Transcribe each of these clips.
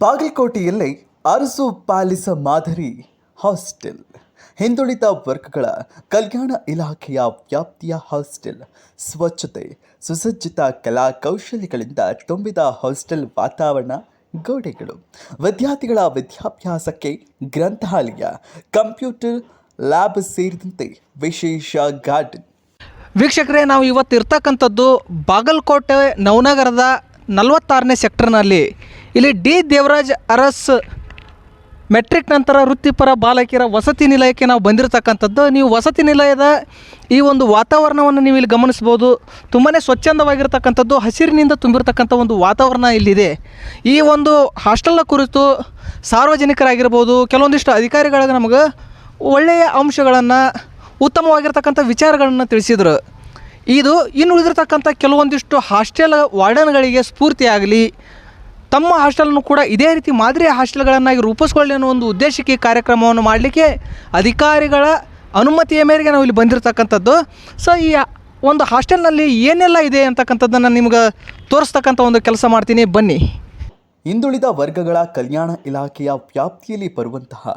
ಬಾಗಲಕೋಟೆಯಲ್ಲಿ ಅರಸು ಪ್ಯಾಲೇಸ್ ಮಾದರಿ ಹಾಸ್ಟೆಲ್ ಹಿಂದುಳಿದ ವರ್ಗಗಳ ಕಲ್ಯಾಣ ಇಲಾಖೆಯ ವ್ಯಾಪ್ತಿಯ ಹಾಸ್ಟೆಲ್ ಸ್ವಚ್ಛತೆ ಸುಸಜ್ಜಿತ ಕಲಾ ಕೌಶಲ್ಯಗಳಿಂದ ತುಂಬಿದ ಹಾಸ್ಟೆಲ್ ವಾತಾವರಣ ಗೋಡೆಗಳು ವಿದ್ಯಾರ್ಥಿಗಳ ವಿದ್ಯಾಭ್ಯಾಸಕ್ಕೆ ಗ್ರಂಥಾಲಯ ಕಂಪ್ಯೂಟರ್ ಲ್ಯಾಬ್ ಸೇರಿದಂತೆ ವಿಶೇಷ ಗಾರ್ಡನ್. ವೀಕ್ಷಕರೇ, ನಾವು ಇವತ್ತು ಇರ್ತಕ್ಕಂಥದ್ದು ಬಾಗಲಕೋಟೆ ನವನಗರದ 46ನೇ ಸೆಕ್ಟರ್ನಲ್ಲಿ. ಇಲ್ಲಿ ಡಿ ದೇವರಾಜ್ ಅರಸ್ ಮೆಟ್ರಿಕ್ ನಂತರ ವೃತ್ತಿಪರ ಬಾಲಕಿಯರ ವಸತಿ ನಿಲಯಕ್ಕೆ ನಾವು ಬಂದಿರತಕ್ಕಂಥದ್ದು. ನೀವು ವಸತಿ ನಿಲಯದ ಈ ಒಂದು ವಾತಾವರಣವನ್ನು ನೀವು ಇಲ್ಲಿ ಗಮನಿಸ್ಬೋದು. ತುಂಬಾ ಸ್ವಚ್ಛಂದವಾಗಿರ್ತಕ್ಕಂಥದ್ದು, ಹಸಿರಿನಿಂದ ತುಂಬಿರ್ತಕ್ಕಂಥ ಒಂದು ವಾತಾವರಣ ಇಲ್ಲಿದೆ. ಈ ಒಂದು ಹಾಸ್ಟೆಲ್ನ ಕುರಿತು ಸಾರ್ವಜನಿಕರಾಗಿರ್ಬೋದು, ಕೆಲವೊಂದಿಷ್ಟು ಅಧಿಕಾರಿಗಳಿಗೆ ನಮಗೆ ಒಳ್ಳೆಯ ಅಂಶಗಳನ್ನು, ಉತ್ತಮವಾಗಿರ್ತಕ್ಕಂಥ ವಿಚಾರಗಳನ್ನು ತಿಳಿಸಿದರು. ಇದು ಇನ್ನುಳಿದಿರ್ತಕ್ಕಂಥ ಕೆಲವೊಂದಿಷ್ಟು ಹಾಸ್ಟೆಲ್ ವಾರ್ಡನ್ಗಳಿಗೆ ಸ್ಫೂರ್ತಿಯಾಗಲಿ, ತಮ್ಮ ಹಾಸ್ಟೆಲನ್ನು ಕೂಡ ಇದೇ ರೀತಿ ಮಾದರಿ ಹಾಸ್ಟೆಲ್ಗಳನ್ನಾಗಿ ರೂಪಿಸ್ಕೊಳ್ಳಿ ಅನ್ನೋ ಒಂದು ಉದ್ದೇಶಕ್ಕೆ ಕಾರ್ಯಕ್ರಮವನ್ನು ಮಾಡಲಿಕ್ಕೆ ಅಧಿಕಾರಿಗಳ ಅನುಮತಿಯ ಮೇರೆಗೆ ನಾವು ಇಲ್ಲಿ ಬಂದಿರತಕ್ಕಂಥದ್ದು. ಸೊ ಈ ಒಂದು ಹಾಸ್ಟೆಲ್ನಲ್ಲಿ ಏನೆಲ್ಲ ಇದೆ ಅಂತಕ್ಕಂಥದ್ದನ್ನು ನಿಮ್ಗೆ ತೋರಿಸ್ತಕ್ಕಂಥ ಒಂದು ಕೆಲಸ ಮಾಡ್ತೀನಿ, ಬನ್ನಿ. ಹಿಂದುಳಿದ ವರ್ಗಗಳ ಕಲ್ಯಾಣ ಇಲಾಖೆಯ ವ್ಯಾಪ್ತಿಯಲ್ಲಿ ಬರುವಂತಹ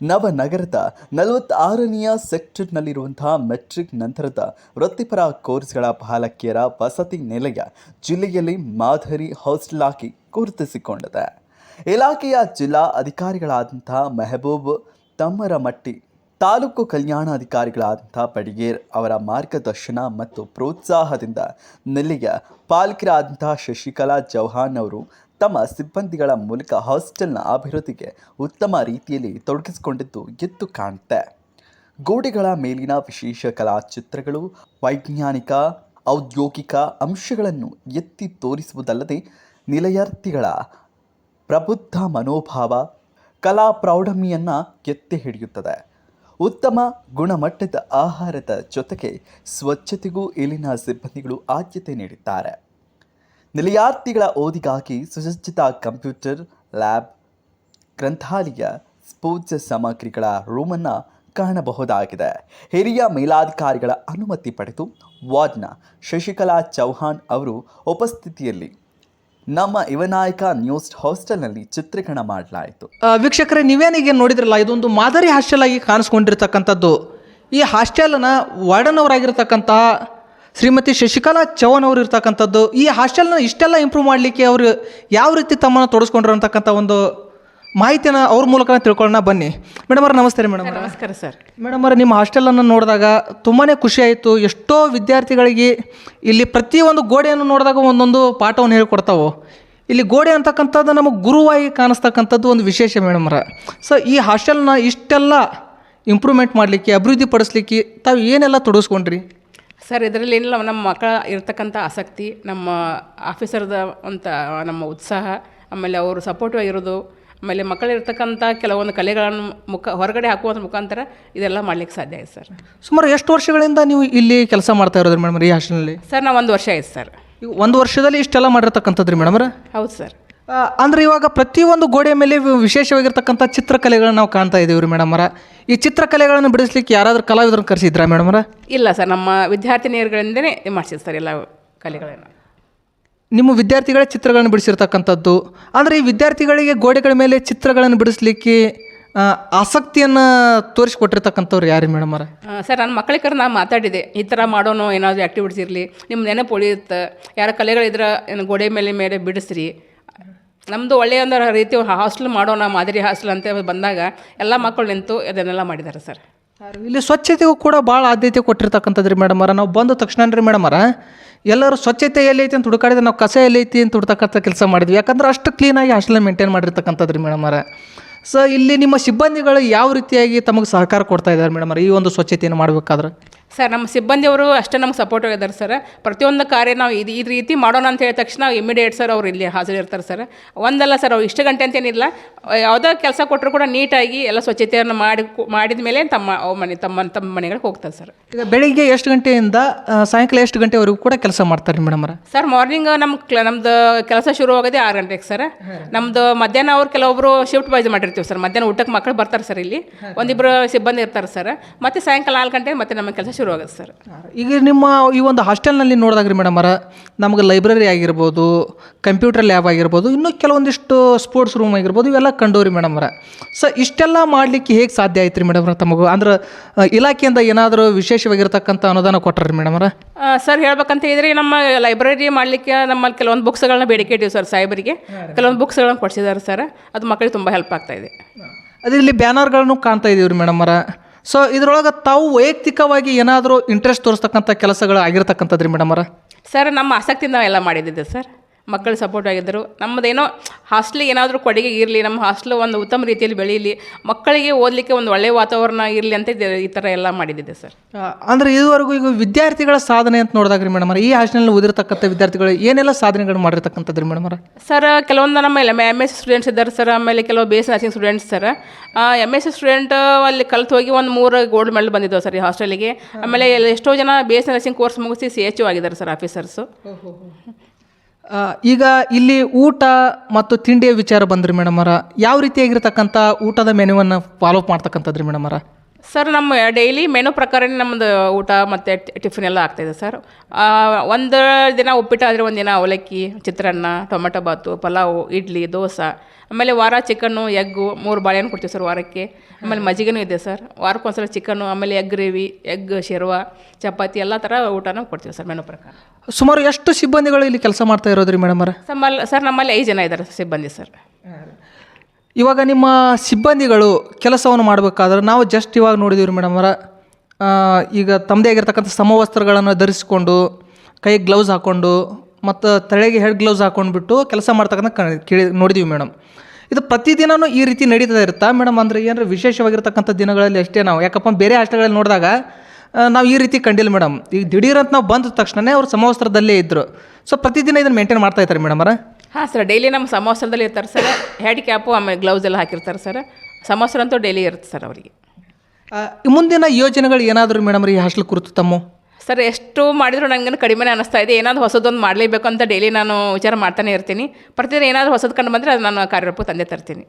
ನವನಗರದ 46ನೆಯ ಸೆಕ್ಟರ್ನಲ್ಲಿರುವಂತಹ ಮೆಟ್ರಿಕ್ ನಂತರದ ವೃತ್ತಿಪರ ಕೋರ್ಸ್ಗಳ ಬಾಲಕಿಯರ ವಸತಿ ನಿಲಯ ಜಿಲ್ಲೆಯಲ್ಲಿ ಮಾದರಿ ಹಾಸ್ಟೆಲ್ ಆಗಿ ಗುರುತಿಸಿಕೊಂಡಿದೆ. ಇಲಾಖೆಯ ಜಿಲ್ಲಾ ಅಧಿಕಾರಿಗಳಾದಂತಹ ಮೆಹಬೂಬ್ ತಮ್ಮರಮಟ್ಟಿ, ತಾಲೂಕು ಕಲ್ಯಾಣಾಧಿಕಾರಿಗಳಾದಂಥ ಬಡಿಗೇರ್ ಅವರ ಮಾರ್ಗದರ್ಶನ ಮತ್ತು ಪ್ರೋತ್ಸಾಹದಿಂದ ನಿಲಯ ಪಾಲಕರಾದಂಥ ಶಶಿಕಲಾ ಚೌಹಾಣ್ ಅವರು ತಮ್ಮ ಸಿಬ್ಬಂದಿಗಳ ಮೂಲಕ ಹಾಸ್ಟೆಲ್ನ ಅಭಿವೃದ್ಧಿಗೆ ಉತ್ತಮ ರೀತಿಯಲ್ಲಿ ತೊಡಗಿಸಿಕೊಂಡಿದ್ದು ಎದ್ದು ಕಾಣುತ್ತೆ. ಗೋಡೆಗಳ ಮೇಲಿನ ವಿಶೇಷ ಕಲಾ ಚಿತ್ರಗಳು ವೈಜ್ಞಾನಿಕ ಔದ್ಯೋಗಿಕ ಅಂಶಗಳನ್ನು ಎತ್ತಿ ತೋರಿಸುವುದಲ್ಲದೆ ನಿಲಯಾರ್ಥಿಗಳ ಪ್ರಬುದ್ಧ ಮನೋಭಾವ, ಕಲಾ ಪ್ರೌಢಮೆಯನ್ನು ಎತ್ತಿ ಹಿಡಿಯುತ್ತದೆ. ಉತ್ತಮ ಗುಣಮಟ್ಟದ ಆಹಾರದ ಜೊತೆಗೆ ಸ್ವಚ್ಛತೆಗೂ ಇಲ್ಲಿನ ಸಿಬ್ಬಂದಿಗಳು ಆದ್ಯತೆ ನೀಡಿದ್ದಾರೆ. ನಿಲಯಾರ್ಥಿಗಳ ಓದಿಗಾಗಿ ಸುಸಜ್ಜಿತ ಕಂಪ್ಯೂಟರ್ ಲ್ಯಾಬ್, ಗ್ರಂಥಾಲಯ, ಸ್ಪೋರ್ಟ್ಸ್ ಸಾಮಗ್ರಿಗಳ ರೂಮನ್ನು ಕಾಣಬಹುದಾಗಿದೆ. ಹಿರಿಯ ಮೇಲಾಧಿಕಾರಿಗಳ ಅನುಮತಿ ಪಡೆದು ವಾರ್ಡ್ನ ಶಶಿಕಲಾ ಚೌಹಾಣ್ ಅವರು ಉಪಸ್ಥಿತಿಯಲ್ಲಿ ನಮ್ಮ ಯುವನಾಯಕ ನ್ಯೂಸ್ ಹಾಸ್ಟೆಲ್ನಲ್ಲಿ ಚಿತ್ರೀಕರಣ ಮಾಡಲಾಯಿತು. ವೀಕ್ಷಕರೇ, ನೀವೇನಿಗೆ ನೋಡಿದ್ರಲ್ಲ, ಇದೊಂದು ಮಾದರಿ ಹಾಸ್ಟೆಲ್ ಆಗಿ ಕಾಣಿಸ್ಕೊಂಡಿರ್ತಕ್ಕಂಥದ್ದು. ಈ ಹಾಸ್ಟೆಲ್ನ ವಾರ್ಡನ್ ಅವರಾಗಿರ್ತಕ್ಕಂತಹ ಶ್ರೀಮತಿ ಶಶಿಕಲಾ ಚೌಹಾಣ್ ಅವರು ಇರ್ತಕ್ಕಂಥದ್ದು. ಈ ಹಾಸ್ಟೆಲ್ನ ಇಷ್ಟೆಲ್ಲ ಇಂಪ್ರೂವ್ ಮಾಡಲಿಕ್ಕೆ ಅವರು ಯಾವ ರೀತಿ ತಮ್ಮನ್ನು ತೊಡಗಿಸ್ಕೊಂಡ್ರು ಅಂತಕ್ಕಂಥ ಒಂದು ಮಾಹಿತಿಯನ್ನು ಅವ್ರ ಮೂಲಕ ತಿಳ್ಕೊಳ್ಳೋಣ, ಬನ್ನಿ. ಮೇಡಮ್ ಅವ್ರ ನಮಸ್ತೆ ರೀ. ಮೇಡಮ್ ನಮಸ್ಕಾರ ಸರ್. ಮೇಡಮ್ ಅವ್ರ ನಿಮ್ಮ ಹಾಸ್ಟೆಲನ್ನು ನೋಡಿದಾಗ ತುಂಬಾ ಖುಷಿ ಆಯಿತು. ಎಷ್ಟೋ ವಿದ್ಯಾರ್ಥಿಗಳಿಗೆ ಇಲ್ಲಿ ಪ್ರತಿಯೊಂದು ಗೋಡೆಯನ್ನು ನೋಡಿದಾಗ ಒಂದೊಂದು ಪಾಠವನ್ನು ಹೇಳಿಕೊಡ್ತಾವೆ. ಇಲ್ಲಿ ಗೋಡೆ ಅಂತಕ್ಕಂಥದ್ದು ನಮಗೆ ಗುರುವಾಗಿ ಕಾಣಿಸ್ತಕ್ಕಂಥದ್ದು ಒಂದು ವಿಶೇಷ ಮೇಡಮ್ ಅವರ. ಸೊ ಈ ಹಾಸ್ಟೆಲ್ನ ಇಷ್ಟೆಲ್ಲ ಇಂಪ್ರೂವ್ಮೆಂಟ್ ಮಾಡಲಿಕ್ಕೆ, ಅಭಿವೃದ್ಧಿ ಪಡಿಸ್ಲಿಕ್ಕೆ ತಾವು ಏನೆಲ್ಲ ತೊಡಗಿಸ್ಕೊಂಡ್ರಿ ಸರ್? ಇದರಲ್ಲಿ ಏನಿಲ್ಲ, ನಮ್ಮ ಮಕ್ಕಳ ಇರ್ತಕ್ಕಂಥ ಆಸಕ್ತಿ, ನಮ್ಮ ಆಫೀಸರ್ದ ಅಂತ ನಮ್ಮ ಉತ್ಸಾಹ, ಆಮೇಲೆ ಅವರು ಸಪೋರ್ಟಿವ್ ಆಗಿರೋದು, ಆಮೇಲೆ ಮಕ್ಕಳಿರ್ತಕ್ಕಂಥ ಕೆಲವೊಂದು ಕಲೆಗಳನ್ನು ಹೊರಗಡೆ ಹಾಕುವ ಮುಖಾಂತರ ಇದೆಲ್ಲ ಮಾಡ್ಲಿಕ್ಕೆ ಸಾಧ್ಯ ಆಯ್ತು ಸರ್. ಸುಮಾರು ಎಷ್ಟು ವರ್ಷಗಳಿಂದ ನೀವು ಇಲ್ಲಿ ಕೆಲಸ ಮಾಡ್ತಾ ಇರೋದ್ರಿ ಮೇಡಮ್ ಈ ಹಾಸ್ಟೆಲ್ನಲ್ಲಿ? ಸರ್ ನಾವು 1 ವರ್ಷ ಆಯ್ತು ಸರ್. ಈಗ 1 ವರ್ಷದಲ್ಲಿ ಇಷ್ಟೆಲ್ಲ ಮಾಡಿರ್ತಕ್ಕಂಥದ್ದು ರೀ ಮೇಡಮ್ರ? ಹೌದು ಸರ್. ಅಂದರೆ ಇವಾಗ ಪ್ರತಿಯೊಂದು ಗೋಡೆಯ ಮೇಲೆ ವಿಶೇಷವಾಗಿರ್ತಕ್ಕಂಥ ಚಿತ್ರಕಲೆಗಳನ್ನ ನಾವು ಕಾಣ್ತಾ ಇದ್ದೀವಿ ರೀ ಮೇಡಮರ. ಈ ಚಿತ್ರಕಲೆಗಳನ್ನು ಬಿಡಿಸ್ಲಿಕ್ಕೆ ಯಾರಾದರೂ ಕಲಾವಿದರನ್ನು ಕರೆಸಿದ್ರಾ ಮೇಡಮರ? ಇಲ್ಲ ಸರ್, ನಮ್ಮ ವಿದ್ಯಾರ್ಥಿನಿಯರುಗಳಿಂದನೇ ಮಾಡಿಸಿದ್ದು ಸರ್ ಎಲ್ಲ ಕಲೆಗಳನ್ನು. ನಿಮ್ಮ ವಿದ್ಯಾರ್ಥಿಗಳೇ ಚಿತ್ರಗಳನ್ನು ಬಿಡಿಸಿರ್ತಕ್ಕಂಥದ್ದು. ಅಂದರೆ ಈ ವಿದ್ಯಾರ್ಥಿಗಳಿಗೆ ಗೋಡೆಗಳ ಮೇಲೆ ಚಿತ್ರಗಳನ್ನು ಬಿಡಿಸ್ಲಿಕ್ಕೆ ಆಸಕ್ತಿಯನ್ನು ತೋರಿಸ್ಕೊಟ್ಟಿರ್ತಕ್ಕಂಥವ್ರು ಯಾರು ಮೇಡಮರ? ಸರ್, ನನ್ನ ಮಕ್ಕಳಿಗೆ ನಾನು ಮಾತಾಡಿದೆ, ಈ ಥರ ಮಾಡೋಣ, ಏನಾದರೂ ಆ್ಯಕ್ಟಿವಿಟೀಸ್ ಇರಲಿ, ನಿಮ್ಮ ನೆನಪು ಉಳಿಯುತ್ತೆ, ಯಾರ ಕಲೆಗಳಿದ್ರೆ ಗೋಡೆ ಮೇಲೆ ಬಿಡಿಸ್ರಿ, ನಮ್ಮದು ಒಳ್ಳೆಯ ಒಂದು ರೀತಿ ಹಾಸ್ಟೆಲ್ ಮಾಡೋಣ, ಮಾದರಿ ಹಾಸ್ಟೆಲ್ ಅಂತ ಬಂದಾಗ ಎಲ್ಲ ಮಕ್ಕಳು ನಿಂತು ಅದನ್ನೆಲ್ಲ ಮಾಡಿದ್ದಾರೆ ಸರ್. ಇಲ್ಲಿ ಸ್ವಚ್ಛತೆಗೂ ಕೂಡ ಭಾಳ ಆದ್ಯತೆ ಕೊಟ್ಟಿರ್ತಕ್ಕಂಥದ್ದು ರೀ ಮೇಡಮರ. ನಾವು ಬಂದ ತಕ್ಷಣ ರೀ ಮೇಡಮರ ಎಲ್ಲರೂ ಸ್ವಚ್ಛತೆ ಎಲ್ಲೈತಿ ಅಂತ ಹುಡುಕಾಡಿದ್ರೆ ನಾವು ಕಸ ಎಲ್ಲೈತಿ ಅಂತ ಹುಡ್ತಕ್ಕಂಥ ಕೆಲಸ ಮಾಡಿದ್ವಿ. ಯಾಕಂದ್ರೆ ಅಷ್ಟು ಕ್ಲೀನಾಗಿ ಹಾಸ್ಟೆಲ್ ಮೇಂಟೈನ್ ಮಾಡಿರ್ತಕ್ಕಂಥದ್ದು ರೀ ಮೇಡಮರ. ಸೊ ಇಲ್ಲಿ ನಿಮ್ಮ ಸಿಬ್ಬಂದಿಗಳು ಯಾವ ರೀತಿಯಾಗಿ ತಮಗೆ ಸಹಕಾರ ಕೊಡ್ತಾ ಇದ್ದಾರೆ ಮೇಡಮರ ಈ ಒಂದು ಸ್ವಚ್ಛತೆಯನ್ನು ಮಾಡಬೇಕಾದ್ರೆ? ಸರ್, ನಮ್ಮ ಸಿಬ್ಬಂದಿಯವರು ಅಷ್ಟೇ ನಮ್ಗೆ ಸಪೋರ್ಟ್ ಆಗಿದ್ದಾರೆ ಸರ್. ಪ್ರತಿಯೊಂದು ಕಾರ್ಯ ನಾವು ಈ ರೀತಿ ಮಾಡೋಣ ಅಂತ ಹೇಳಿದ ತಕ್ಷಣ ಇಮಿಡಿಯೇಟ್ ಸರ್ ಅವ್ರು ಇಲ್ಲಿ ಹಾಜರಿರ್ತಾರೆ ಸರ್. ಒಂದಲ್ಲ ಸರ್, ಅವ್ರು ಇಷ್ಟು ಗಂಟೆ ಅಂತೇನಿಲ್ಲ, ಯಾವುದೋ ಕೆಲಸ ಕೊಟ್ಟರು ಕೂಡ ನೀಟಾಗಿ ಎಲ್ಲ ಸ್ವಚ್ಛತೆಯನ್ನು ಮಾಡಿದ ಮೇಲೆ ತಮ್ಮ ಮನೆಗಳಿಗೆ ಹೋಗ್ತಾರೆ ಸರ್. ಈಗ ಬೆಳಿಗ್ಗೆ ಎಷ್ಟು ಗಂಟೆಯಿಂದ ಸಾಯಂಕಾಲ ಎಷ್ಟು ಗಂಟೆವರೆಗೂ ಕೂಡ ಕೆಲಸ ಮಾಡ್ತಾರೆ ರೀ ಮೇಡಮರ? ಸರ್, ಮಾರ್ನಿಂಗ್ ನಮ್ಮದು ಕೆಲಸ ಶುರು ಆಗೋದೇ 6 ಗಂಟೆಗೆ ಸರ್. ನಮ್ಮದು ಮಧ್ಯಾಹ್ನ ಅವ್ರು ಕೆಲವೊಬ್ಬರು ಶಿಫ್ಟ್ ವೈಸ್ ಮಾಡಿರ್ತೀವಿ ಸರ್. ಮಧ್ಯಾಹ್ನ ಊಟಕ್ಕೆ ಮಕ್ಕಳು ಬರ್ತಾರೆ ಸರ್. ಇಲ್ಲಿ ಒಂದಿಬ್ಬರು ಸಿಬ್ಬಂದಿ ಇರ್ತಾರೆ ಸರ್. ಮತ್ತು ಸಾಯಂಕಾಲ 4 ಗಂಟೆ ಮತ್ತೆ ನಮ್ಮ ಕೆಲಸ ಶುರು ಆಗುತ್ತೆ ಸರ್. ಈಗ ನಿಮ್ಮ ಈ ಒಂದು ಹಾಸ್ಟೆಲ್ನಲ್ಲಿ ನೋಡಿದಾಗ್ರಿ ಮೇಡಮರ, ನಮಗೆ ಲೈಬ್ರರಿ ಆಗಿರ್ಬೋದು, ಕಂಪ್ಯೂಟರ್ ಲ್ಯಾಬ್ ಆಗಿರ್ಬೋದು, ಇನ್ನೂ ಕೆಲವೊಂದಿಷ್ಟು ಸ್ಪೋರ್ಟ್ಸ್ ರೂಮ್ ಆಗಿರ್ಬೋದು, ಇವೆಲ್ಲ ಕಂಡೋರಿ ಮೇಡಮರ. ಸೊ ಇಷ್ಟೆಲ್ಲ ಮಾಡಲಿಕ್ಕೆ ಹೇಗೆ ಸಾಧ್ಯ ಆಯ್ತು ರೀ ಮೇಡಮ್ರ ತಮಗೂ? ಅಂದ್ರೆ ಇಲಾಖೆಯಿಂದ ಏನಾದರೂ ವಿಶೇಷವಾಗಿರ್ತಕ್ಕಂಥ ಅನುದಾನ ಕೊಟ್ಟರೆ ಮೇಡಮರ? ಸರ್ ಹೇಳ್ಬೇಕಂತ ಹೇಳಿದ್ರೆ ನಮ್ಮ ಲೈಬ್ರರಿ ಮಾಡಲಿಕ್ಕೆ ನಮ್ಮಲ್ಲಿ ಕೆಲವೊಂದು ಬುಕ್ಸ್ಗಳನ್ನ ಬೇಡಿಕೆ ಇಟ್ಟಿವಿ ಸರ್ ಸಾಹೇಬರಿಗೆ. ಕೆಲವೊಂದು ಬುಕ್ಸ್ಗಳನ್ನ ಕೊಡಿಸಿದ್ದಾರೆ ಸರ್. ಅದು ಮಕ್ಕಳಿಗೆ ತುಂಬ ಹೆಲ್ಪ್ ಆಗ್ತಾ ಇದೆ. ಅದೇ ಇಲ್ಲಿ ಬ್ಯಾನರ್ಗಳನ್ನು ಕಾಣ್ತಾ ಇದೀವಿ ರೀ ಮೇಡಮರ. ಸೊ ಇದ್ರೊಳಗೆ ತಾವು ವೈಯಕ್ತಿಕವಾಗಿ ಏನಾದರೂ ಇಂಟ್ರೆಸ್ಟ್ ತೋರಿಸ್ತಕ್ಕಂಥ ಕೆಲಸಗಳು ಆಗಿರ್ತಕ್ಕಂಥದ್ದು ರೀ ಮೇಡಮರ? ಸರ್ ನಮ್ಮ ಆಸಕ್ತಿಯಿಂದ ನಾವೆಲ್ಲ ಮಾಡಿದ್ದಿದ್ದೆ ಸರ್. ಮಕ್ಕಳು ಸಪೋರ್ಟ್ ಆಗಿದ್ದರು. ನಮ್ಮದೇನೋ ಹಾಸ್ಟ್ಲಿಗೆ ಏನಾದರೂ ಕೊಡುಗೆ ಇರಲಿ, ನಮ್ಮ ಹಾಸ್ಟ್ಲು ಒಂದು ಉತ್ತಮ ರೀತಿಯಲ್ಲಿ ಬೆಳೀಲಿ, ಮಕ್ಕಳಿಗೆ ಓದಲಿಕ್ಕೆ ಒಂದು ಒಳ್ಳೆಯ ವಾತಾವರಣ ಇರಲಿ ಅಂತ ಈ ಥರ ಎಲ್ಲ ಮಾಡಿದ್ದಿದೆ ಸರ್. ಅಂದರೆ ಇದುವರೆಗೂ ಈಗ ವಿದ್ಯಾರ್ಥಿಗಳ ಸಾಧನೆ ಅಂತ ನೋಡಿದಾಗ ರೀ ಮೇಡಮರ, ಈ ಹಾಸ್ಟೆಲ್ನಲ್ಲಿ ಓದಿರ್ತಕ್ಕಂಥ ವಿದ್ಯಾರ್ಥಿಗಳು ಏನೆಲ್ಲ ಸಾಧನೆಗಳು ಮಾಡಿರ್ತಕ್ಕಂಥದ್ದು ರೀ ಮೇಡಮರ? ಸರ್ ಕೆಲವೊಂದು ನಮ್ಮ MS ಸ್ಟೂಡೆಂಟ್ಸ್ ಇದ್ದಾರೆ ಸರ್. ಆಮೇಲೆ ಕೆಲವು BSc nursing students sir. MS student ಅಲ್ಲಿ ಕಲ್ತು ಹೋಗಿ ಒಂದು 3 ಗೋಲ್ಡ್ ಮೆಡಲ್ ಬಂದಿದ್ದವು ಸರ್ ಈ ಹಾಸ್ಟೆಲಿಗೆ. ಆಮೇಲೆ ಎಷ್ಟೋ ಜನ BSc ನರ್ಸಿಂಗ್ ಕೋರ್ಸ್ ಮುಗಿಸಿ CHO ಆಗಿದ್ದಾರೆ ಸರ್ ಆಫೀಸರ್ಸು. ಈಗ ಇಲ್ಲಿ ಊಟ ಮತ್ತು ತಿಂಡಿಯ ವಿಚಾರ ಬಂದ್ರಿ ಮೇಡಮರ, ಯಾವ ರೀತಿಯಾಗಿರ್ತಕ್ಕಂಥ ಊಟದ ಮೆನುವನ್ನು ಫಾಲೋ ಅಪ್ ಮಾಡ್ತಕ್ಕಂಥದ್ದು ರೀ ಮೇಡಮರ? ಸರ್ ನಮ್ಮ ಡೈಲಿ ಮೆನು ಪ್ರಕಾರನೇ ನಮ್ಮದು ಊಟ ಮತ್ತು ಟಿಫಿನ್ ಎಲ್ಲ ಆಗ್ತಾಯಿದೆ ಸರ್. ಒಂದು ದಿನ ಉಪ್ಪಿಟ್ಟಾದರೆ ಒಂದು ದಿನ ಅವಲಕ್ಕಿ, ಚಿತ್ರಾನ್ನ, ಟೊಮೆಟೊ ಬಾತು, ಪಲಾವು, ಇಡ್ಲಿ, ದೋಸೆ. ಆಮೇಲೆ ವಾರ ಚಿಕನ್ನು, ಎಗ್ಗು 3 ಬಾಳೆಹಣ್ಣು ಕೊಡ್ತೀವಿ ಸರ್ ವಾರಕ್ಕೆ. ಆಮೇಲೆ ಮಜ್ಜಿಗೆನೂ ಇದೆ ಸರ್. ವಾರಕ್ಕೊಂದ್ಸಲ ಚಿಕನ್ನು, ಆಮೇಲೆ ಎಗ್ ಗ್ರೇವಿ, ಎಗ್ ಶೇರ್ವ, ಚಪಾತಿ ಎಲ್ಲ ಥರ ಊಟನೂ ಕೊಡ್ತೀವಿ ಸರ್ ಮೆನು ಪ್ರಕಾರ. ಸುಮಾರು ಎಷ್ಟು ಸಿಬ್ಬಂದಿಗಳು ಇಲ್ಲಿ ಕೆಲಸ ಮಾಡ್ತಾ ಇರೋದ್ರಿ ಮೇಡಮರ? ಸರ್ ನಮ್ಮಲ್ಲಿ 5 ಜನ ಇದ್ದಾರೆ ಸಿಬ್ಬಂದಿ ಸರ್. ಇವಾಗ ನಿಮ್ಮ ಸಿಬ್ಬಂದಿಗಳು ಕೆಲಸವನ್ನು ಮಾಡಬೇಕಾದ್ರೆ ನಾವು ಜಸ್ಟ್ ಇವಾಗ ನೋಡಿದೀವಿ ರೀ ಮೇಡಮರ, ಈಗ ತಮ್ಮದೇ ಆಗಿರ್ತಕ್ಕಂಥ ಸಮವಸ್ತ್ರಗಳನ್ನು ಧರಿಸಿಕೊಂಡು, ಕೈಗೆ ಗ್ಲೌಸ್ ಹಾಕ್ಕೊಂಡು ಮತ್ತು ತಲೆಗೆ ಹೆಡ್ ಗ್ಲೌಸ್ ಹಾಕ್ಕೊಂಡ್ಬಿಟ್ಟು ಕೆಲಸ ಮಾಡ್ತಕ್ಕಂಥ ನೋಡಿದೀವಿ ಮೇಡಮ್. ಇದು ಪ್ರತಿದಿನವೂ ಈ ರೀತಿ ನಡೀತಾ ಇರುತ್ತಾ ಮೇಡಮ್? ಅಂದರೆ ಏನಾರ ವಿಶೇಷವಾಗಿರ್ತಕ್ಕಂಥ ದಿನಗಳಲ್ಲಿ ಅಷ್ಟೇ ನಾವು, ಯಾಕಪ್ಪ ಬೇರೆ ಹಾಸ್ಟೆಲ್ಗಳಲ್ಲಿ ನೋಡಿದಾಗ ನಾವು ಈ ರೀತಿ ಕಂಡಿಲ್ಲ ಮೇಡಮ್. ಈಗ ದಿಢೀರಂತ ನಾವು ಬಂದ ತಕ್ಷಣವೇ ಅವ್ರು ಸಮವಸ್ತ್ರದಲ್ಲೇ ಇದ್ದರು. ಸೊ ಪ್ರತಿದಿನ ಇದನ್ನು ಮೇಂಟೈನ್ ಮಾಡ್ತಾ ಇರ್ತಾರೆ ಮೇಡಮರ? ಹಾಂ ಸರ್, ಡೈಲಿ ನಮ್ಮ ಸಮವಸ್ತ್ರದಲ್ಲಿ ಇರ್ತಾರೆ ಸರ್. ಹೆಡ್ ಕ್ಯಾಪು ಆಮೇಲೆ ಗ್ಲೌಸ್ ಎಲ್ಲ ಹಾಕಿರ್ತಾರೆ ಸರ್. ಸಮವಸ್ತ್ರ ಅಂತೂ ಡೈಲಿ ಇರುತ್ತೆ ಸರ್ ಅವರಿಗೆ. ಮುಂದಿನ ಯೋಜನೆಗಳು ಏನಾದರೂ ಮೇಡಮ್ ಈ ಹಾಸ್ಟೆಲ್ ಕುರಿತು ತಮ್ಮ? ಸರ್ ಎಷ್ಟು ಮಾಡಿದರೂ ನನಗೇನು ಕಡಿಮೆನೇ ಅನ್ನಿಸ್ತಾ ಇದೆ. ಏನಾದರೂ ಹೊಸದೊಂದು ಮಾಡಲೇಬೇಕು ಅಂತ ಡೈಲಿ ನಾನು ವಿಚಾರ ಮಾಡ್ತಾನೆ ಇರ್ತೀನಿ. ಪ್ರತಿದಿನ ಏನಾದರೂ ಹೊಸದು ಕಂಡು ಬಂದರೆ ಅದು ನಾನು ಕಾರ್ಯರೂಪಕ್ಕೆ ತಂದೆ ತರ್ತೀನಿ.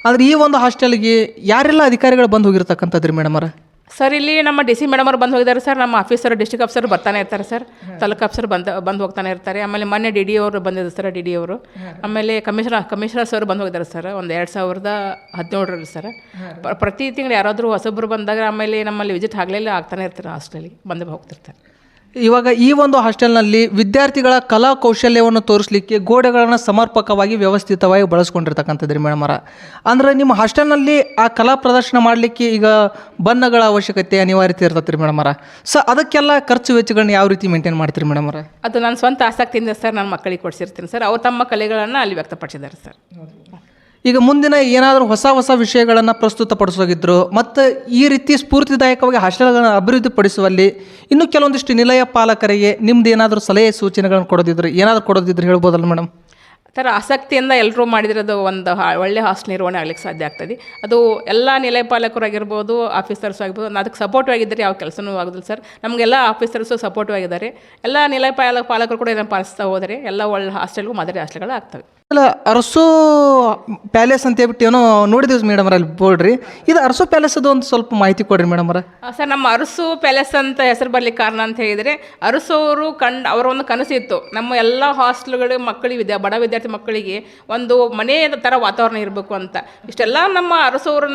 ಆದರೆ ಈ ಒಂದು ಹಾಸ್ಟೆಲ್ಗೆ ಯಾರೆಲ್ಲ ಅಧಿಕಾರಿಗಳು ಬಂದು ಹೋಗಿರ್ತಕ್ಕಂಥದ್ದು ರೀ ಮೇಡಮರ? ಸರ್ ಇಲ್ಲಿ ನಮ್ಮ DC ಮೇಡಮ್ ಅವ್ರು ಬಂದು ಹೋಗಿದ್ದಾರೆ ಸರ್. ನಮ್ಮ ಆಫೀಸರ್ ಡಿಸ್ಟ್ರಿಕ್ಟ್ ಆಫೀಸರ್ ಬರ್ತಾನೆ ಇರ್ತಾರೆ ಸರ್. ತಾಲೂಕು ಆಫೀಸರ್ ಬಂದು ಹೋಗ್ತಾನೆ ಇರ್ತಾರೆ. ಆಮೇಲೆ ಮೊನ್ನೆ DD ಅವರು ಬಂದಿದ್ದಾರೆ ಸರ್, DD ಅವರು. ಆಮೇಲೆ ಕಮಿಷನರ್ ಸರ್ ಬಂದು ಹೋಗಿದ್ದಾರೆ ಸರ್, ಒಂದು 2017 ಸರ್. ಪ್ರತಿ ತಿಂಗಳು ಯಾರಾದರೂ ಹೊಸಬ್ರು ಬಂದಾಗ ಆಮೇಲೆ ನಮ್ಮಲ್ಲಿ ವಿಸಿಟ್ ಆಗಲೆಲ್ಲ ಆಗ್ತಾನೆ ಇರ್ತಾರೆ, ಹಾಸ್ಟೆಲಿಗೆ ಬಂದು ಹೋಗ್ತಿರ್ತಾರೆ. ಇವಾಗ ಈ ಒಂದು ಹಾಸ್ಟೆಲ್ನಲ್ಲಿ ವಿದ್ಯಾರ್ಥಿಗಳ ಕಲಾ ಕೌಶಲ್ಯವನ್ನು ತೋರಿಸಲಿಕ್ಕೆ ಗೋಡೆಗಳನ್ನು ಸಮರ್ಪಕವಾಗಿ ವ್ಯವಸ್ಥಿತವಾಗಿ ಬಳಸ್ಕೊಂಡಿರ್ತಕ್ಕಂಥದ್ದು ರೀ ಮೇಡಮರ. ಅಂದರೆ ನಿಮ್ಮ ಹಾಸ್ಟೆಲ್ನಲ್ಲಿ ಆ ಕಲಾ ಪ್ರದರ್ಶನ ಮಾಡಲಿಕ್ಕೆ ಈಗ ಬಣ್ಣಗಳ ಅವಶ್ಯಕತೆ ಅನಿವಾರ್ಯತೆ ಇರ್ತದೆ ರೀ ಮೇಡಮರ. ಸೊ ಅದಕ್ಕೆಲ್ಲ ಖರ್ಚು ವೆಚ್ಚಗಳನ್ನ ಯಾವ ರೀತಿ ಮೇಂಟೈನ್ ಮಾಡ್ತೀರಿ ಮೇಡಮರ? ಅದು ನಾನು ಸ್ವಂತ ಆಸಕ್ತಿಯಿಂದ ಸರ್ ನನ್ನ ಮಕ್ಕಳಿಗೆ ಕೊಡಿಸಿರ್ತೀನಿ ಸರ್. ಅವ್ರು ತಮ್ಮ ಕಲೆಗಳನ್ನು ಅಲ್ಲಿ ವ್ಯಕ್ತಪಡಿಸಿದ್ದಾರೆ ಸರ್. ಈಗ ಮುಂದಿನ ಏನಾದರೂ ಹೊಸ ವಿಷಯಗಳನ್ನು ಪ್ರಸ್ತುತಪಡಿಸೋಗಿದ್ರು ಮತ್ತು ಈ ರೀತಿ ಸ್ಫೂರ್ತಿದಾಯಕವಾಗಿ ಹಾಸ್ಟೆಲ್ಗಳನ್ನು ಅಭಿವೃದ್ಧಿಪಡಿಸುವಲ್ಲಿ ಇನ್ನೂ ಕೆಲವೊಂದಿಷ್ಟು ನಿಲಯ ಪಾಲಕರಿಗೆ ನಿಮ್ದು ಏನಾದರೂ ಸಲಹೆ ಸೂಚನೆಗಳನ್ನು ಕೊಡೋದಿದ್ರೆ ಹೇಳ್ಬೋದಲ್ಲ ಮೇಡಮ್? ಥರ ಆಸಕ್ತಿಯಿಂದ ಎಲ್ಲರೂ ಮಾಡಿದಿರೋದು ಒಂದು ಒಳ್ಳೆ ಹಾಸ್ಟೆಲ್ ನಿರ್ವಹಣೆ ಆಗ್ಲಿಕ್ಕೆ ಸಾಧ್ಯ ಆಗ್ತದೆ. ಅದು ಎಲ್ಲ ನಿಲಯ ಪಾಲಕರಾಗಿರ್ಬೋದು, ಆಫೀಸರ್ಸ್ ಆಗಿರ್ಬೋದು, ಅದಕ್ಕೆ ಸಪೋರ್ಟಿವ್ ಆಗಿದ್ದರೆ ಯಾವ ಕೆಲಸನೂ ಆಗೋದಿಲ್ಲ ಸರ್. ನಮಗೆಲ್ಲ ಆಫೀಸರ್ಸು ಸಪೋರ್ಟಿವ್ ಆಗಿದ್ದಾರೆ. ಎಲ್ಲ ನಿಲಯ ಪಾಲಕರು ಕೂಡ ಇದನ್ನು ಪಾಲಿಸ್ತಾ ಹೋದರೆ ಎಲ್ಲ ಒಳ್ಳೆ ಹಾಸ್ಟೆಲ್ಗೂ ಮಾದರಿ ಹಾಸ್ಟೆಲ್ಗಳು ಆಗ್ತವೆ. ಅಲ್ಲ, ಅರಸು ಪ್ಯಾಲೇಸ್ ಅಂತ ಹೇಳ್ಬಿಟ್ಟು ಏನೋ ನೋಡಿದೀವಿ ಮೇಡಮ್ ಅಲ್ಲಿ ಬೋರ್ಡ್ರಿ. ಇದು ಅರಸು ಪ್ಯಾಲೇಸ್ ಅದು ಒಂದು ಸ್ವಲ್ಪ ಮಾಹಿತಿ ಕೊಡ್ರಿ ಮೇಡಮ್ರ. ಸರ್ ನಮ್ಮ ಅರಸು ಪ್ಯಾಲೇಸ್ ಅಂತ ಹೆಸರು ಬರ್ಲಿಕ್ಕೆ ಕಾರಣ ಅಂತ ಹೇಳಿದರೆ, ಅರಸು ಅವರು ಅವರ ಒಂದು ಕನಸಿತ್ತು, ನಮ್ಮ ಎಲ್ಲ ಹಾಸ್ಟೆಲ್ಗಳು ಮಕ್ಕಳಿಗೆ ಬಡ ವಿದ್ಯಾರ್ಥಿ ಮಕ್ಕಳಿಗೆ ಒಂದು ಮನೆ ಥರ ವಾತಾವರಣ ಇರಬೇಕು ಅಂತ. ಇಷ್ಟೆಲ್ಲ ನಮ್ಮ ಅರಸು ಅವರು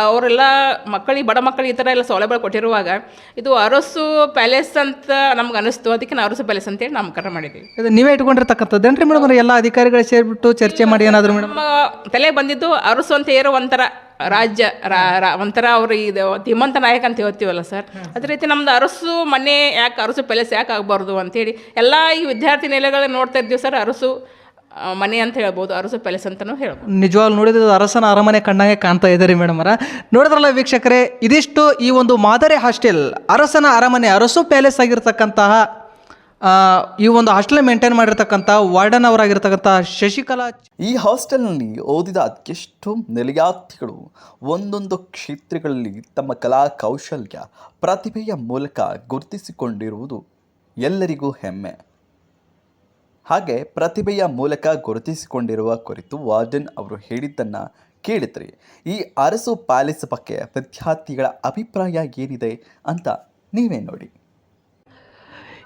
ಅವರೆಲ್ಲ ಮಕ್ಕಳಿಗೆ, ಬಡ ಮಕ್ಕಳಿಗೆ ಈ ಥರ ಎಲ್ಲ ಸೌಲಭ್ಯ ಕೊಟ್ಟಿರುವಾಗ ಇದು ಅರಸು ಪ್ಯಾಲೇಸ್ ಅಂತ ನಮ್ಗೆ ಅನಿಸ್ತು. ಅದಕ್ಕೆ ನಾವು ಅರಸು ಪ್ಯಾಲೇಸ್ ಅಂತೇಳಿ ನಾಮಕರಣ ಮಾಡಿದ್ದೀವಿ. ಇದು ನೀವೇ ಇಟ್ಕೊಂಡಿರ್ತಕ್ಕಂಥದ್ದೇನ್ರಿ ಮೇಡಮ್? ಎಲ್ಲ ಅಧಿಕಾರಿಗಳು ಸೇರಿಬಿಟ್ಟು ಚರ್ಚೆ ಮಾಡಿ ಏನಾದರೂ ಮೇಡಮ್ ನಮ್ಮ ತಲೆ ಬಂದಿದ್ದು ಅರಸು ಅಂತ ಇರೋ ಒಂಥರ ರಾಜ್ಯ ಒಂಥರ ಅವರು ಇದು ಧೀಮಂತ ನಾಯಕ ಅಂತ ಹೇಳ್ತೀವಲ್ಲ ಸರ್, ಅದೇ ರೀತಿ ನಮ್ದು ಅರಸು ಮನೆ ಯಾಕೆ, ಅರಸು ಪ್ಯಾಲೇಸ್ ಯಾಕೆ ಆಗಬಾರ್ದು ಅಂತೇಳಿ ಎಲ್ಲ ಈ ವಿದ್ಯಾರ್ಥಿ ನಿಲಯಗಳನ್ನ ನೋಡ್ತಾ ಇದ್ದೀವಿ ಸರ್. ಅರಸು ಮನೆ ಅಂತ ಹೇಳ್ಬೋದು, ಅರಸು ಪ್ಯಾಲೇಸ್ ಅಂತಲೂ ಹೇಳ್ಬೋದು. ನಿಜವಾಗ್ಲೂ ನೋಡಿದ್ರೆ ಅರಸನ ಅರಮನೆ ಕಂಡಂಗೆ ಕಾಣ್ತಾ ಇದ್ದಾರೆ ಮೇಡಮರ. ನೋಡಿದ್ರಲ್ಲ ವೀಕ್ಷಕರೇ, ಇದಿಷ್ಟು ಈ ಒಂದು ಮಾದರಿ ಹಾಸ್ಟೆಲ್ ಅರಸನ ಅರಮನೆ ಅರಸು ಪ್ಯಾಲೇಸ್ ಆಗಿರ್ತಕ್ಕಂತಹ ಈ ಒಂದು ಹಾಸ್ಟೆಲ್ ಮೇಂಟೈನ್ ಮಾಡಿರ್ತಕ್ಕಂಥ ವಾರ್ಡನ್ ಅವರಾಗಿರ್ತಕ್ಕಂಥ ಶಶಿಕಲಾ. ಈ ಹಾಸ್ಟೆಲ್ನಲ್ಲಿ ಓದಿದ ಅದೆಷ್ಟೋ ನಿಲಯಾರ್ಥಿಗಳು ಒಂದೊಂದು ಕ್ಷೇತ್ರಗಳಲ್ಲಿ ತಮ್ಮ ಕಲಾ ಕೌಶಲ್ಯ ಪ್ರತಿಭೆಯ ಮೂಲಕ ಗುರುತಿಸಿಕೊಂಡಿರುವುದು ಎಲ್ಲರಿಗೂ ಹೆಮ್ಮೆ. ಹಾಗೆ ಪ್ರತಿಭೆಯ ಮೂಲಕ ಗುರುತಿಸಿಕೊಂಡಿರುವ ಕುರಿತು ವಾರ್ಡನ್ ಅವರು ಹೇಳಿದ್ದನ್ನು ಕೇಳಿದ್ರಿ. ಈ ಅರಸು ಪ್ಯಾಲೇಸ್ ಬಗ್ಗೆ ವಿದ್ಯಾರ್ಥಿಗಳ ಅಭಿಪ್ರಾಯ ಏನಿದೆ ಅಂತ ನೀವೇ ನೋಡಿ.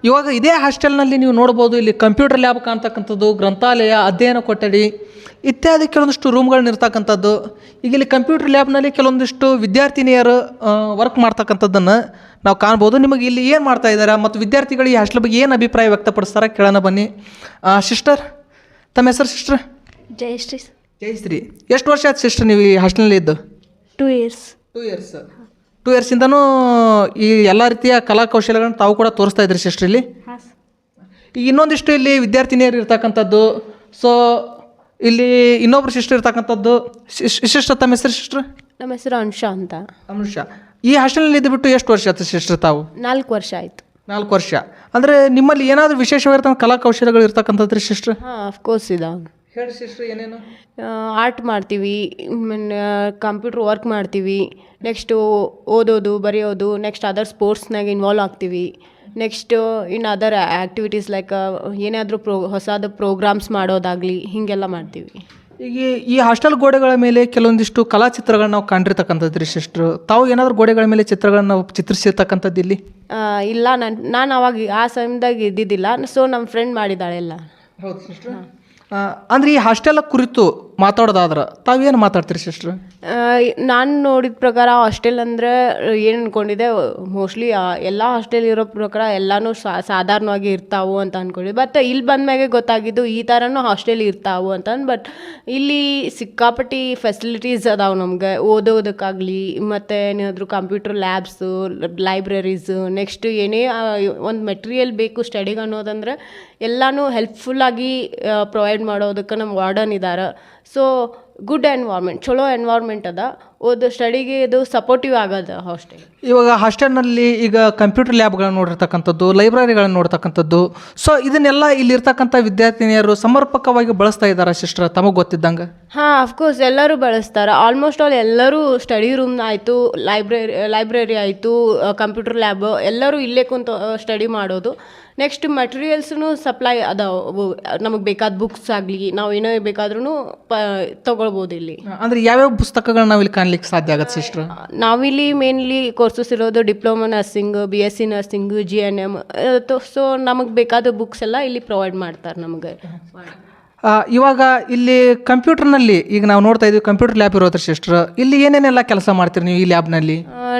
ಇವಾಗ ಇದೇ ಹಾಸ್ಟೆಲ್ನಲ್ಲಿ ನೀವು ನೋಡ್ಬೋದು, ಇಲ್ಲಿ ಕಂಪ್ಯೂಟರ್ ಲ್ಯಾಬ್ ಕಾಣ್ತಕ್ಕಂಥದ್ದು, ಗ್ರಂಥಾಲಯ, ಅಧ್ಯಯನ ಕೊಠಡಿ ಇತ್ಯಾದಿ ಕೆಲವೊಂದಿಷ್ಟು ರೂಮ್ಗಳನ್ನ ಇರ್ತಕ್ಕಂಥದ್ದು. ಈಗ ಇಲ್ಲಿ ಕಂಪ್ಯೂಟರ್ ಲ್ಯಾಬ್ನಲ್ಲಿ ಕೆಲವೊಂದಿಷ್ಟು ವಿದ್ಯಾರ್ಥಿನಿಯರು ವರ್ಕ್ ಮಾಡ್ತಕ್ಕಂಥದ್ದನ್ನು ನಾವು ಕಾಣ್ಬೋದು. ನಿಮಗೆ ಇಲ್ಲಿ ಏನು ಮಾಡ್ತಾ ಇದ್ದಾರೆ ಮತ್ತು ವಿದ್ಯಾರ್ಥಿಗಳು ಈ ಹಾಸ್ಟೆಲ್ ಬಗ್ಗೆ ಏನು ಅಭಿಪ್ರಾಯ ವ್ಯಕ್ತಪಡಿಸ್ತಾರೆ ಕೇಳೋಣ ಬನ್ನಿ. ಸಿಸ್ಟರ್, ತಮ್ಮ ಹೆಸರು ಸಿಸ್ಟರ್? ಜಯಶ್ರೀ. ಜಯಶ್ರೀ. ಎಷ್ಟು ವರ್ಷ ಆಯ್ತು ಸಿಸ್ಟರ್ ನೀವು ಈ ಹಾಸ್ಟೆಲ್ನಲ್ಲಿ ಇದ್ದು? 2 years. 2 years. 2 yearsಯಿಂದನೂ ಈ ಎಲ್ಲ ರೀತಿಯ ಕಲಾ ಕೌಶಲ್ಯಗಳನ್ನು ತಾವು ಕೂಡ ತೋರಿಸ್ತಾ ಇದ್ರಿ ಸಿಸ್ಟರ್ ಇಲ್ಲಿ. ಈಗ ಇನ್ನೊಂದಿಷ್ಟು ಇಲ್ಲಿ ವಿದ್ಯಾರ್ಥಿನಿಯರು ಇರ್ತಕ್ಕಂಥದ್ದು. ಸೊ ಇಲ್ಲಿ ಇನ್ನೊಬ್ರು ಸಿಸ್ಟರ್ ಇರ್ತಕ್ಕಂಥದ್ದು. ಸಿಸ್ಟರ್, ತಮ್ಮ ಹೆಸರು ಸಿಸ್ಟರ್? ನಮ್ಮ ಹೆಸರು ಅನುಷಾ ಅಂತ. ಅನುಷಾ. ಈ ಹಾಸ್ಟೆಲ್ನಲ್ಲಿ ಇದ್ದುಬಿಟ್ಟು ಎಷ್ಟು ವರ್ಷ ಆಯ್ತು ಸಿಸ್ಟರ್ ತಾವು? 4 ವರ್ಷ ಆಯಿತು. 4 ವರ್ಷ. ಅಂದರೆ ನಿಮ್ಮಲ್ಲಿ ಏನಾದರೂ ವಿಶೇಷವಾಗಿರ್ತಕ್ಕಂಥ ಕಲಾ ಕೌಶಲ್ಯಗಳು ಇರ್ತಕ್ಕಂಥದ್ದು ರೀ ಸಿಸ್ಟರ್? ಹಾಂ, ಅಫ್ಕೋರ್ಸ್ ಇದಾವೆ. ಹೇಳಿ ಸಿಸ್ಟರ್, ಏನೇನು? ಆರ್ಟ್ ಮಾಡ್ತೀವಿ, ಕಂಪ್ಯೂಟ್ರ್ ವರ್ಕ್ ಮಾಡ್ತೀವಿ, ನೆಕ್ಸ್ಟು ಓದೋದು, ಬರೆಯೋದು, ನೆಕ್ಸ್ಟ್ ಅದರ್ ಸ್ಪೋರ್ಟ್ಸ್ನಾಗ ಇನ್ವಾಲ್ವ್ ಆಗ್ತೀವಿ. Next in other activities like ಏನಾದರೂ ಹೊಸದು ಪ್ರೋಗ್ರಾಮ್ಸ್ ಮಾಡೋದಾಗಲಿ ಹೀಗೆಲ್ಲ ಮಾಡ್ತೀವಿ. ಈಗ ಈ ಹಾಸ್ಟೆಲ್ ಗೋಡೆಗಳ ಮೇಲೆ ಕೆಲವೊಂದಿಷ್ಟು ಕಲಾಚಿತ್ರಗಳನ್ನ ನಾವು ಕಂಡಿರ್ತಕ್ಕಂಥದ್ದು ರೀ ಸಿಸ್ಟ್ರು. ತಾವು ಏನಾದರೂ ಗೋಡೆಗಳ ಮೇಲೆ ಚಿತ್ರಗಳನ್ನ ಚಿತ್ರಿಸಿರ್ತಕ್ಕಂಥದ್ದು ಇಲ್ಲಿ? ಇಲ್ಲ, ನಾನು ಅವಾಗ ಆ ಸಮಯದಾಗ ಇದ್ದಿದ್ದಿಲ್ಲ. ಸೊ ನಮ್ಮ ಫ್ರೆಂಡ್ ಮಾಡಿದ್ದಾಳೆ ಎಲ್ಲ. ಹೌದು ಸಿಸ್ಟರ್. ಅಂದರೆ ಈ ಹಾಸ್ಟೆಲ್ ಕುರಿತು ಮಾತಾಡೋದಾದ್ರೆ ತಾವೇನು ಮಾತಾಡ್ತೀರಿ ಸಿಸ್ಟ್ರ್? ನಾನು ನೋಡಿದ ಪ್ರಕಾರ ಹಾಸ್ಟೆಲ್ ಅಂದರೆ ಏನು ಅಂದ್ಕೊಂಡಿದ್ದೆ, ಮೋಸ್ಟ್ಲಿ ಎಲ್ಲ ಹಾಸ್ಟೆಲ್ ಇರೋ ಪ್ರಕಾರ ಎಲ್ಲನೂ ಸಾಧಾರಣವಾಗಿ ಇರ್ತಾವು ಅಂತ ಅಂದ್ಕೊಂಡಿದ್ದೆ. ಬಟ್ ಇಲ್ಲಿ ಬಂದ್ಮ್ಯಾಗೆ ಗೊತ್ತಾಗಿದ್ದು ಈ ಥರನೂ ಹಾಸ್ಟೆಲ್ ಇರ್ತಾವು ಅಂತಂದು. ಬಟ್ ಇಲ್ಲಿ ಸಿಕ್ಕಾಪಟ್ಟಿ ಫೆಸಿಲಿಟೀಸ್ ಅದಾವೆ ನಮ್ಗೆ ಓದೋದಕ್ಕಾಗಲಿ, ಮತ್ತು ಏನಾದರೂ ಕಂಪ್ಯೂಟರ್ ಲ್ಯಾಬ್ಸು, ಲೈಬ್ರರೀಸು, ನೆಕ್ಸ್ಟ್ ಏನೇ ಒಂದು ಮೆಟೀರಿಯಲ್ ಬೇಕು ಸ್ಟಡಿಗೆ ಅನ್ನೋದಂದ್ರೆ ಎಲ್ಲನೂ ಹೆಲ್ಪ್ಫುಲ್ಲಾಗಿ ಪ್ರೊವೈಡ್ ಮಾಡೋದಕ್ಕೆ ನಮ್ಮ ವಾರ್ಡನ್ ಇದ್ದಾರೆ. ಸೊ ಗುಡ್ ಎನ್ವೈರ್ಮೆಂಟ್, ಚಲೋ ಎನ್ವೈರ್ಮೆಂಟ್ ಅದ. ಸ್ಟಡಿಗೆ ಇದು ಸಪೋರ್ಟಿವ್ ಆಗದ ಹಾಸ್ಟೆಲ್. ಇವಾಗ ಹಾಸ್ಟೆಲ್ನಲ್ಲಿ ಈಗ ಕಂಪ್ಯೂಟರ್ ಲ್ಯಾಬ್ಗಳನ್ನ ನೋಡಿರ್ತಕ್ಕಂಥದ್ದು, ಲೈಬ್ರರಿಗಳನ್ನ ನೋಡ್ತಕ್ಕಂಥದ್ದು. ಸೊ ಇದನ್ನೆಲ್ಲ ಇಲ್ಲಿರ್ತಕ್ಕಂಥ ವಿದ್ಯಾರ್ಥಿನಿಯರು ಸಮರ್ಪಕವಾಗಿ ಬಳಸ್ತಾ ಇದ್ದಾರೆ ಸಿಸ್ಟರ್ ತಮಗೆ ಗೊತ್ತಿದ್ದಂಗೆ? ಹಾಂ, ಅಫ್ಕೋರ್ಸ್ ಎಲ್ಲರೂ ಬಳಸ್ತಾರೆ. ಆಲ್ಮೋಸ್ಟ್ ಆಲ್ ಎಲ್ಲರೂ ಸ್ಟಡಿ ರೂಮ್ ಆಯಿತು, ಲೈಬ್ರರಿ ಆಯಿತು, ಕಂಪ್ಯೂಟರ್ ಲ್ಯಾಬ್ ಎಲ್ಲರೂ ಇಲ್ಲೇ ಕುಂತು ಸ್ಟಡಿ ಮಾಡೋದು. ನೆಕ್ಸ್ಟ್ ಮಟೀರಿಯಲ್ಸ್ನು ಸಪ್ಲೈ ಅದಾವೆ, ನಮಗೆ ಬೇಕಾದ ಬುಕ್ಸ್ ಆಗಲಿ ನಾವು ಏನೋ ಬೇಕಾದ್ರೂ ತೊಗೊಳ್ಬೋದು ಇಲ್ಲಿ. ಅಂದರೆ ಯಾವ್ಯಾವ ಪುಸ್ತಕಗಳನ್ನ ನಾವು ಇಲ್ಲಿ ಕಾಣ್ಲಿಕ್ಕೆ ಸಾಧ್ಯ ಆಗತ್ತೆ ಸಿಸ್ಟರ್? ನಾವಿಲ್ಲಿ ಮೇನ್ಲಿ ಕೋರ್ಸಸ್ ಇರೋದು diploma nursing, BSc nursing, GNM. So ನಮಗೆ ಬೇಕಾದ ಬುಕ್ಸ್ ಎಲ್ಲ ಇಲ್ಲಿ ಪ್ರೊವೈಡ್ ಮಾಡ್ತಾರೆ ನಮಗೆ. ಇವಾಗ ಇಲ್ಲಿ ಕಂಪ್ಯೂಟರ್ನಲ್ಲಿ ಈಗ ನಾವು ನೋಡ್ತಾ ಇದ್ದೀವಿ ಕಂಪ್ಯೂಟರ್ ಲ್ಯಾಬ್ ಇರೋದ್ರ ಸಿಸ್ಟರ್. ಇಲ್ಲಿ ಏನೇನೆಲ್ಲ ಕೆಲಸ ಮಾಡ್ತೀರಿ ನೀವು ಈ ಲ್ಯಾಬ್ನಲ್ಲಿ?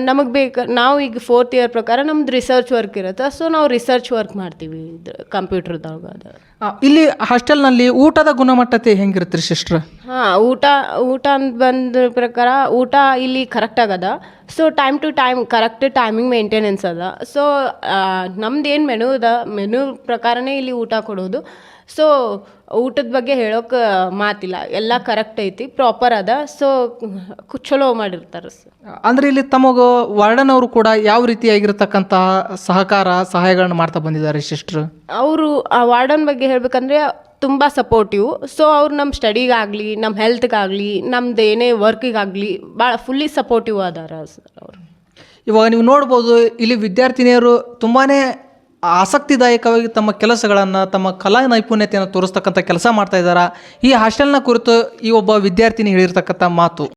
ನಮಗೆ ನಾವು ಈಗ 4th ಇಯರ್ ಪ್ರಕಾರ ನಮ್ದು ರಿಸರ್ಚ್ ವರ್ಕ್ ಇರುತ್ತೆ. ಸೊ ನಾವು ರಿಸರ್ಚ್ ವರ್ಕ್ ಮಾಡ್ತೀವಿ ಕಂಪ್ಯೂಟರ್ದಾಗ. ಇಲ್ಲಿ ಹಾಸ್ಟೆಲ್ನಲ್ಲಿ ಊಟದ ಗುಣಮಟ್ಟತೆ ಹೆಂಗಿರುತ್ತೆ ಸಿಸ್ಟರ್? ಹಾಂ, ಊಟ ಅಂತ ಬಂದ ಪ್ರಕಾರ ಊಟ ಇಲ್ಲಿ ಕರೆಕ್ಟ್ ಆಗದ. So time to time correct timing maintenance ಅದ. ಸೊ ನಮ್ದು ಏನು ಮೆನು ಅದ, ಮೆನು ಪ್ರಕಾರನೇ ಇಲ್ಲಿ ಊಟ ಕೊಡೋದು. ಸೊ ಊಟದ ಬಗ್ಗೆ ಹೇಳೋಕೆ ಮಾತಿಲ್ಲ, ಎಲ್ಲ ಕರೆಕ್ಟ್ ಐತಿ, ಪ್ರಾಪರ್ ಅದ. ಸೊ ಚಲೋ ಮಾಡಿರ್ತಾರೆ ಸರ್. ಅಂದರೆ ಇಲ್ಲಿ ತಮಗೆ ವಾರ್ಡನ್ ಅವರು ಕೂಡ ಯಾವ ರೀತಿಯಾಗಿರ್ತಕ್ಕಂಥ ಸಹಾಯಗಳನ್ನ ಮಾಡ್ತಾ ಬಂದಿದ್ದಾರೆ ಸಿಸ್ಟರ್? ಅವರು ಆ ವಾರ್ಡನ್ ಬಗ್ಗೆ ಹೇಳ್ಬೇಕಂದ್ರೆ ತುಂಬ ಸಪೋರ್ಟಿವ್. ಸೊ ಅವ್ರು ನಮ್ಮ ಸ್ಟಡಿಗಾಗಲಿ, ನಮ್ಮ ಹೆಲ್ತ್ಗಾಗಲಿ, ನಮ್ದು ಏನೇ ವರ್ಕಿಗಾಗಲಿ ಭಾಳ ಫುಲ್ಲಿ ಸಪೋರ್ಟಿವ್ ಅದಾರ ಸರ್ ಅವರು. ಇವಾಗ ನೀವು ನೋಡ್ಬೋದು ಇಲ್ಲಿ ವಿದ್ಯಾರ್ಥಿನಿಯರು ತುಂಬಾ ಆಸಕ್ತಿದಾಯಕವಾಗಿ ತಮ್ಮ ಕೆಲಸಗಳನ್ನು, ತಮ್ಮ ಕಲಾ ನೈಪುಣ್ಯತೆಯನ್ನು ತೋರಿಸ್ತಕ್ಕಂಥ ಕೆಲಸ ಮಾಡ್ತಾ ಇದ್ದಾರೆ. ಈ ಹಾಸ್ಟೆಲ್ನ ಕುರಿತು ಈ ಒಬ್ಬ ವಿದ್ಯಾರ್ಥಿನಿ ಹೇಳಿರ್ತಕ್ಕಂಥ ಮಾತು